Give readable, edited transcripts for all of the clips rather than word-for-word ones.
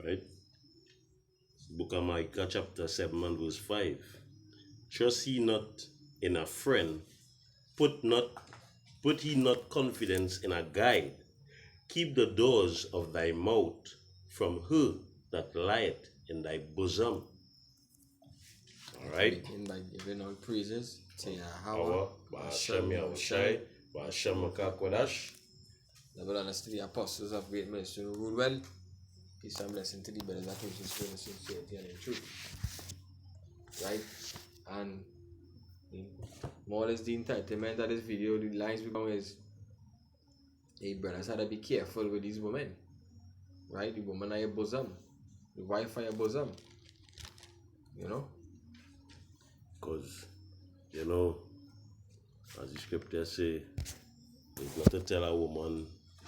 Right? Book of Micah chapter 7 and verse 5. Trust ye not in a friend, put he not confidence in a guide. Keep the doors of thy mouth from her that lieth in thy bosom. Alright? Begin by giving all praises to Our Yahweh, Hashem Yahushai, Hashem Makakwadash. Double honors to the apostles of great ministry who rule well. Peace and blessing to the brothers that preach in spirit and sincerity and in truth. Right? And more or less the entitlement of this video, the lines become is, hey brothers, had to be careful with these women. Right? The woman are your bosom. The wife are your bosom. You know? Because, as the scripture say, you've got to tell a woman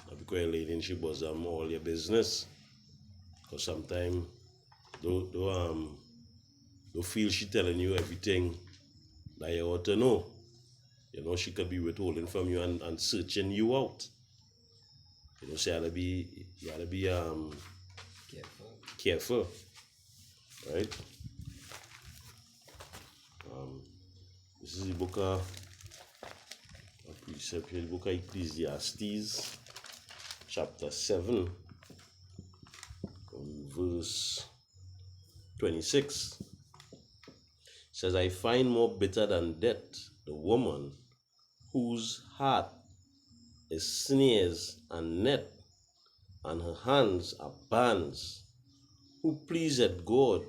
that because you're lady in she bosom all your business. Because sometimes don't feel she telling you everything that you ought to know. She could be withholding from you and searching you out. So you gotta be careful. Right? This is the book of precept here, the book of Ecclesiastes, chapter 7, verse 26. It says, I find more bitter than death the woman whose heart is snares and net, and her hands are bands. Who pleaseth God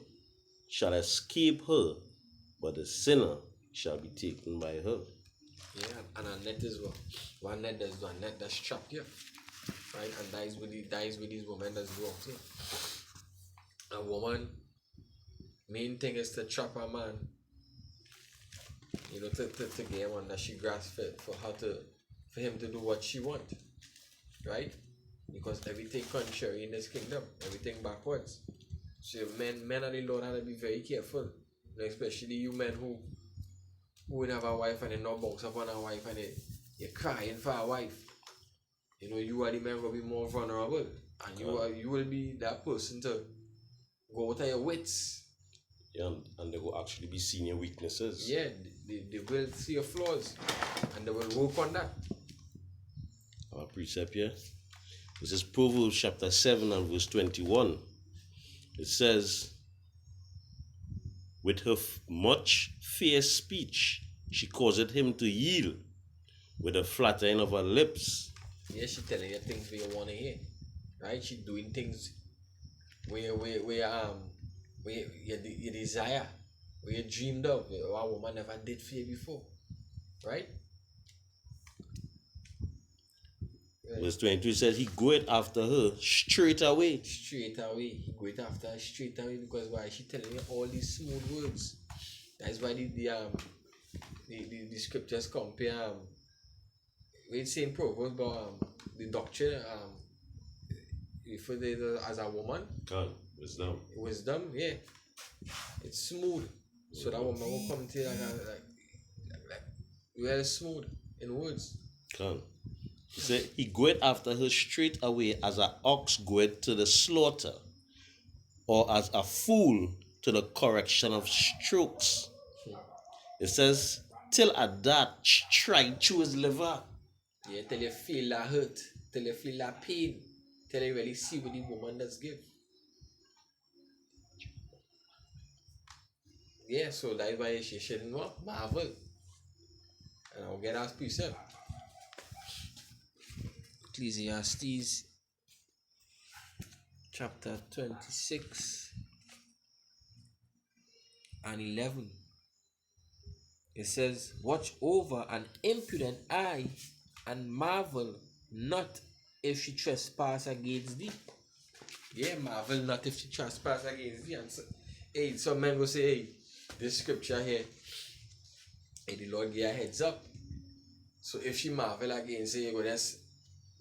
shall escape her, but the sinner shall be taken by her. Yeah, and a net is one net that's trapped here. Right? And dies with these women that's wrong here. A woman, main thing is to trap a man, to get one that she grasps for him to do what she wants. Right? Because everything contrary in this kingdom, everything backwards. So men of the Lord have to be very careful. Especially you men who would have a wife and they not bounce upon a wife and you're crying for a wife. You are the men will be more vulnerable. And you will be that person to go out of your wits. Yeah, and they will actually be seeing your weaknesses. Yeah, they will see your flaws and they will work on that. Our precept here. This is Proverbs chapter 7 and verse 21. It says, with her much fair speech, she causeth him to yield. With the flattering of her lips. Yeah, she telling you things where you want to hear. Right? She doing things where you desire, where you dreamed of, what a woman never did for you before. Right? Verse 22 says, he goeth after her straight away. Straight away. He goeth after her straight away because why? She telling you all these smooth words. That's why the scriptures compare we say in Proverbs about the doctrine refer to as a woman. Wisdom, yeah. It's smooth. So that woman will come to you like very smooth in words. He said, he goeth after her straight away as an ox goeth to the slaughter, or as a fool to the correction of strokes. It says, till at that strike through his liver. Yeah, till you feel that hurt, till you feel that pain, till you really see what the woman does give. Yeah, so that's why she shouldn't marvel. And I'll get that precept. Ecclesiastes chapter 26 and 11. It says, watch over an impudent eye and marvel not if she trespass against thee. Yeah, marvel not if she trespass against thee. And so, some men will say, this scripture here, the Lord give a heads up. So if she marvel against you, go just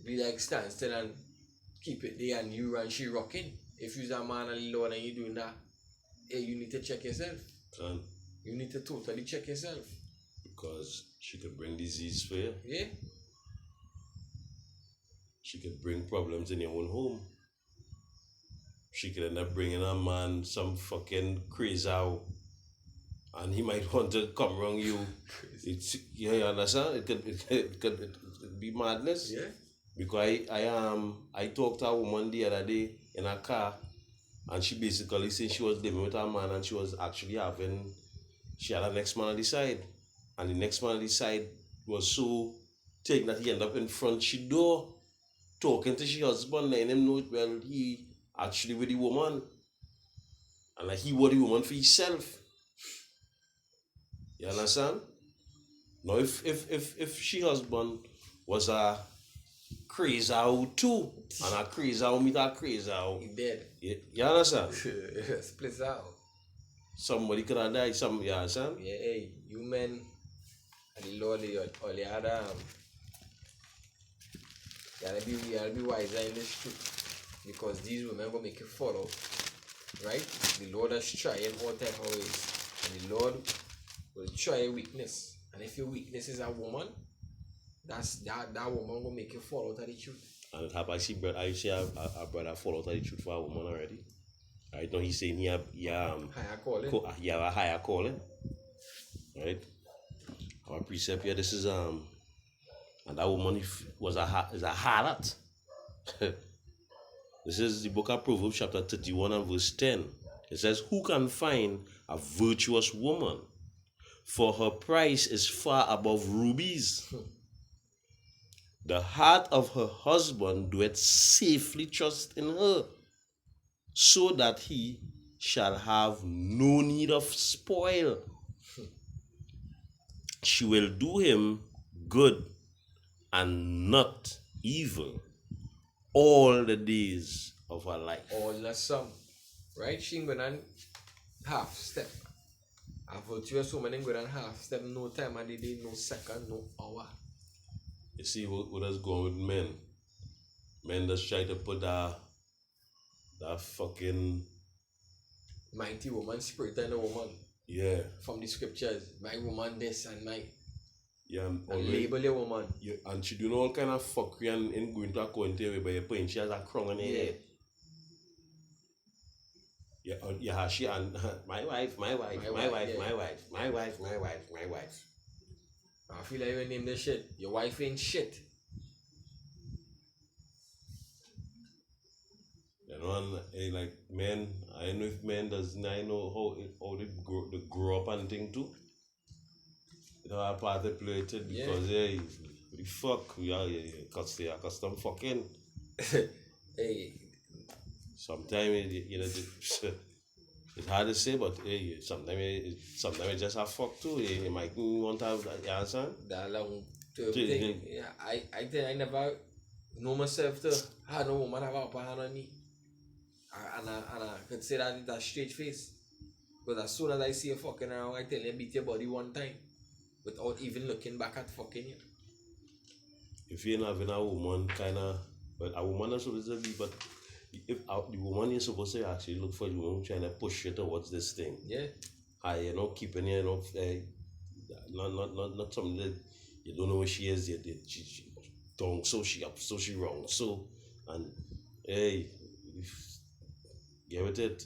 be like stand still and keep it there and you and she rocking. If you're a man of the Lord and you doing that, you need to check yourself. You need to totally check yourself. Because she could bring disease for you. Yeah. She could bring problems in your own home. she could end up bringing a man some fucking crazy out, and he might want to come around you. You understand? It could be madness. Yeah. Because I talked to a woman the other day in a car, and she basically said she was living with a man, and she was actually she had an ex-man on the side, and the next man on the side was so taken that he ended up in front she door talking to she husband, letting him know well he actually with the woman, and like he was the woman for himself. You understand? Now if she husband was a crazy out too, and a crazy out meet a crazy out, He dead. you understand? Splits out. Somebody could have died. You understand? Yeah, hey, you men, and the Lord, all the other, you gotta be wiser in this truth, because these women gonna make you fall out, right? The Lord is trying all type of ways, and the Lord will try your weakness, and if your weakness is a woman, that woman gonna make you fall out of the truth. And it happened. I see a brother fall out of the truth for a woman already. Right now he's saying he have Higher calling. he have a higher calling. Right? Our precept here, this is and that woman is a harlot. This is the book of Proverbs chapter 31 and verse 10. It says, "Who can find a virtuous woman? For her price is far above rubies. The heart of her husband doeth safely trust in her, so that he shall have no need of spoil. She will do him good and not evil all the days of her life." All the sum, right? She ain't gonna half step. A virtuous woman ain't gonna half step. No time of the day, no second, no hour. You see what is going with men? Men just try to put that fucking Mighty woman spirit in a woman. yeah. From the scriptures. My woman this and my. Yeah, And always, label your woman. yeah, and she doing all kind of fuckery and going to a country by your point. She has a crown on her head. Yeah, she and my wife. I feel like you name this shit. Your wife ain't shit. You know, and like men, I know if men doesn't, I know how they grow up and thing too. You know, a part they play it because hey, we fuck, we are custom fucking. Hey, Sometimes you know it's hard to say, but hey, sometimes it's just a fuck too. You might want to have that, you understand? that long term thing. Yeah, I think I never know myself to have no woman have a upper hand on me. And I could say that with a straight face. But as soon as I see you fucking around, I tell you beat your body one time. Without even looking back at fucking you. If you're not having a woman but a woman is supposed to be, but if the woman is supposed to actually look for the woman trying to push you towards this thing. Yeah. You know, keeping you know, not something that you don't know where she is yet. She wrong, so she up, so she wrong, so and hey, get with it.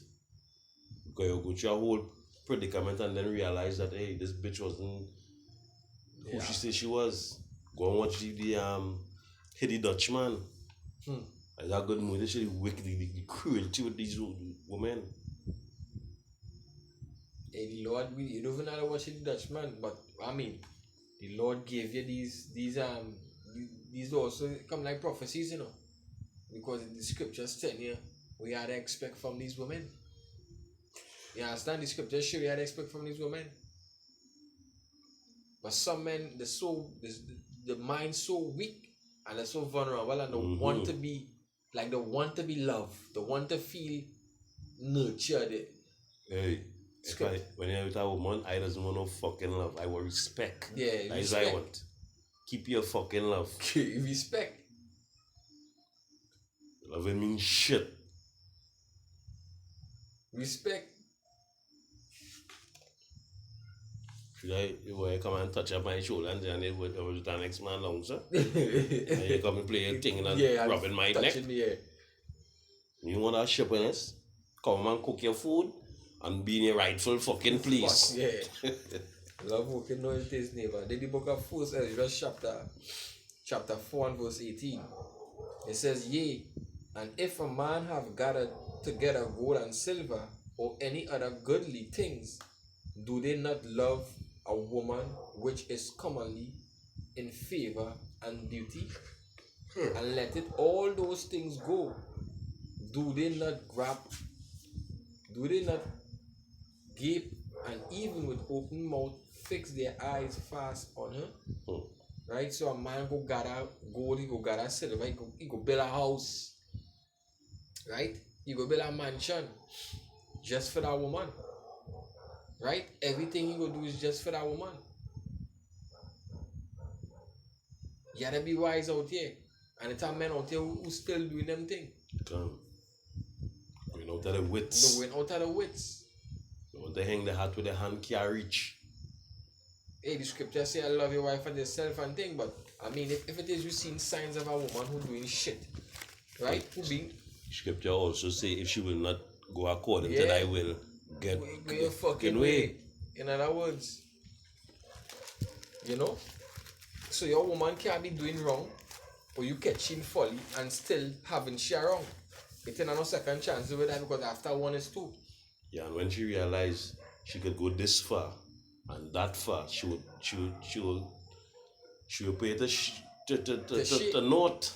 Because you go through a whole predicament and then realize that hey, this bitch wasn't who she said she was. Go and watch the Hitty Dutchman. It's a good movie. They show the wicked, the cruelty with these women. Hey, the Lord, you don't even know how to watch the Dutchman, but I mean, the Lord gave you these also come like prophecies, you know, because the scriptures tell you what you had to expect from these women. You understand? The scriptures show you had to expect from these women. But some men, the mind so weak and they're so vulnerable and they want to be like they want to be loved, they want to feel nurtured. Hey, when you're with a woman, I doesn't want no fucking love. I want respect. Yeah, that is what I want. Keep your fucking love. Respect. Loving means shit. Respect. Should I come and touch up my shoulder and then it would the next man long, sir? And you come and play a thing and rubbing my neck. Me, yeah. You want that shipness? come and cook your food and be in your rightful fucking place. Yeah. Love working knowing his neighbor. Then the book of 1 Ezra chapter 4 and verse 18. It says, Yea, and if a man have gathered together gold and silver, or any other goodly things, do they not love a woman which is commonly in favor and duty? And let it all those things go. Do they not gape, and even with open mouth fix their eyes fast on her? Right? So a man go gather gold, he go gather silver, he go build a house. Right? He go build a mansion just for that woman. Right? Everything he go do is just for that woman. You gotta be wise out here. And it's a men out here who still doing them thing. Going out of the wits. They went out of the wits. They want to hang the hat with the hand can't reach. Hey, the scripture say I love your wife and yourself and thing, but I mean if it is you seen signs of a woman who doing shit, right? Who being Scripture also say if she will not go according to thy will, get go your fucking way. In other words, you know? So your woman can't be doing wrong, or you catching folly and still having she wrong. It's another second chance with that because after one is two. Yeah, and when she realized she could go this far and that far, she would pay the note.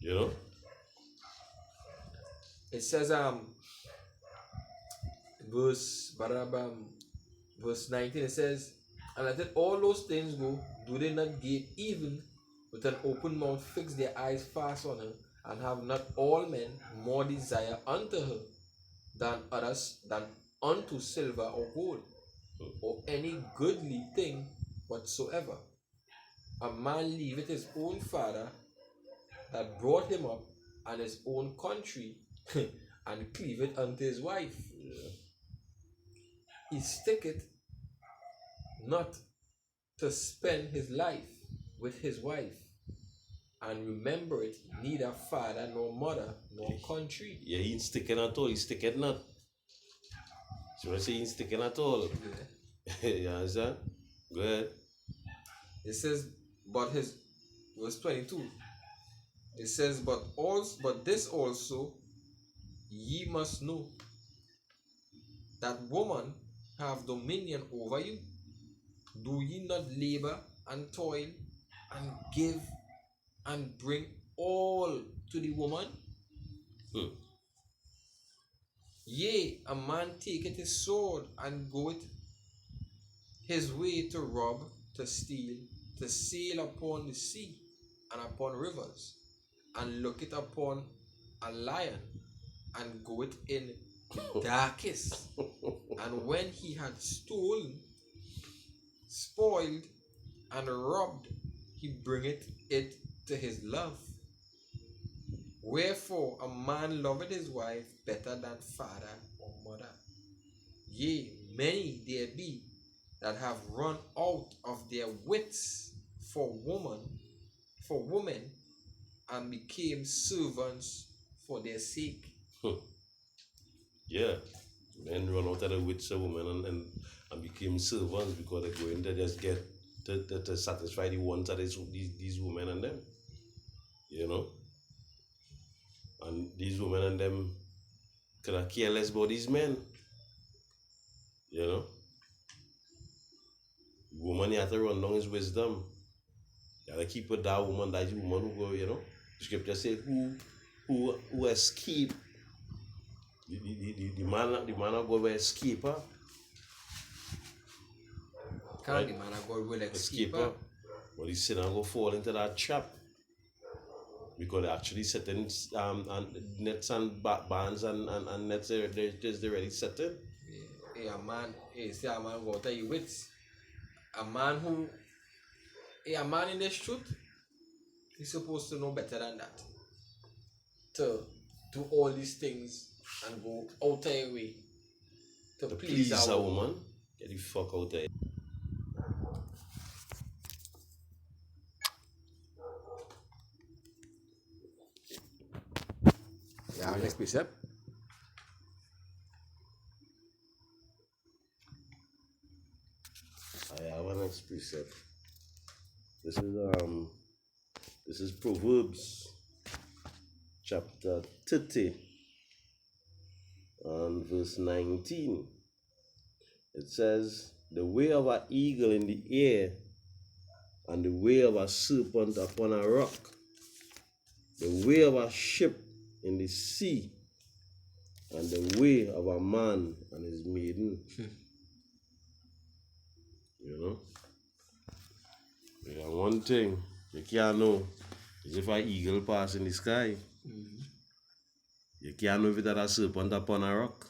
You know? It says verse 19, it says, and let it all those things go, do they not gape even with an open mouth fix their eyes fast on her, and have not all men more desire unto her than others, than unto silver or gold, or any goodly thing whatsoever? A man leaveth his own father that brought him up, and his own country, and cleaveth unto his wife. He sticketh not to spend his life with his wife, and remember it neither father nor mother nor country. Yeah, he ain't sticking at all. He's sticking not. So I say he ain't sticking at all. Yeah. You understand? Go ahead. It says, but his verse 22. It says, but this also ye must know, that woman have dominion over you. Do ye not labor and toil and give and bring all to the woman? Yea, a man taketh his sword and goeth his way to rob, to steal, to sail upon the sea and upon rivers, and looketh upon a lion, and goeth in the darkest. And when he had stolen, spoiled, and robbed, he bringeth it to his love. Wherefore a man loveth his wife better than father or mother. Yea, many there be that have run out of their wits for women, and became servants for their sake. Yeah. Men run out of the wits of women and became servants because they're going to just get to satisfy the wants of these women and them. You know? And these women and them could care less about these men. You know? Woman, you have to run down his wisdom. You have to keep with that woman who go, you know? The scripture say who escape. The man of God will escape her. Can't the man of God will escape her? But the sinner go fall into that trap. Because they actually setting and nets and bands and nets they're already setting. Yeah. A man go tell you wits. A man in this truth, he's supposed to know better than that. To do all these things and go out of your way to please a woman. Get the fuck out of here. Yeah, next precept. next precept. This is Proverbs chapter 30 and verse 19. It says, "The way of an eagle in the air, and the way of a serpent upon a rock, the way of a ship in the sea, and the way of a man and his maiden." You know? Yeah, one thing you can't know is if an eagle pass in the sky. You can't know if it had a serpent upon a rock.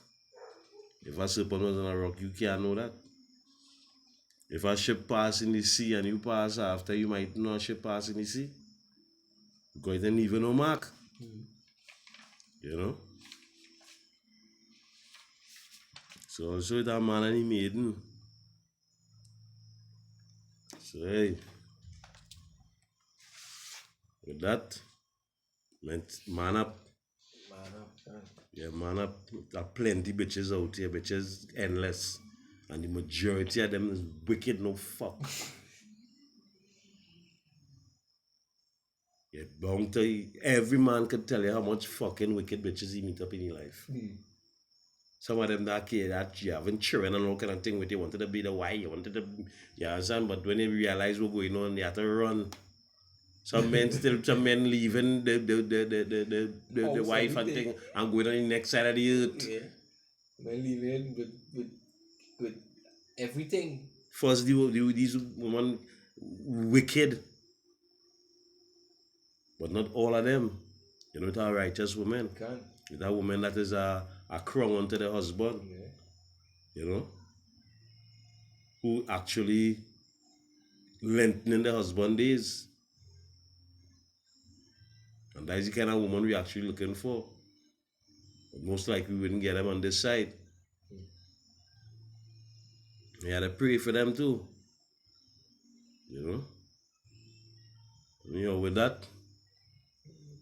If a serpent was on a rock, you can't know that. If a ship pass in the sea and you pass after, you might know a ship pass in the sea. Because it didn't even no mark. You know? So also that man and he maiden. So hey, with that, man up. Yeah, man up. There are plenty bitches out here, bitches endless. And the majority of them is wicked, no fuck. Yeah, bound to every man could tell you how much fucking wicked bitches he meet up in his life. Some of them that care that you having children and all kind of thing with you wanted to be the wife, you wanted to, you understand? But when they realize what's going on, they have to run. Some men leaving the wife and thing and going on the next side of the earth. Yeah. Men leaving with everything. First, these women wicked, but not all of them. You know, it's a righteous woman. It's a woman that is a crown unto the husband. Yeah. You know, who actually lengthening the husband days. And that is the kind of woman we're actually looking for. But most likely we wouldn't get them on this side. We had to pray for them too. You know, with that,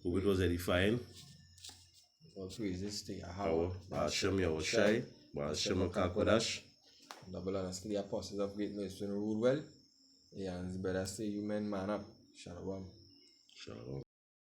hope it was edifying. All praises to Our Hashem Yahushai, Hashem Kakodash. Double honestly, the apostles of great mercy rule well. Yeah, and the better say you men man up. Shalom. Shalom.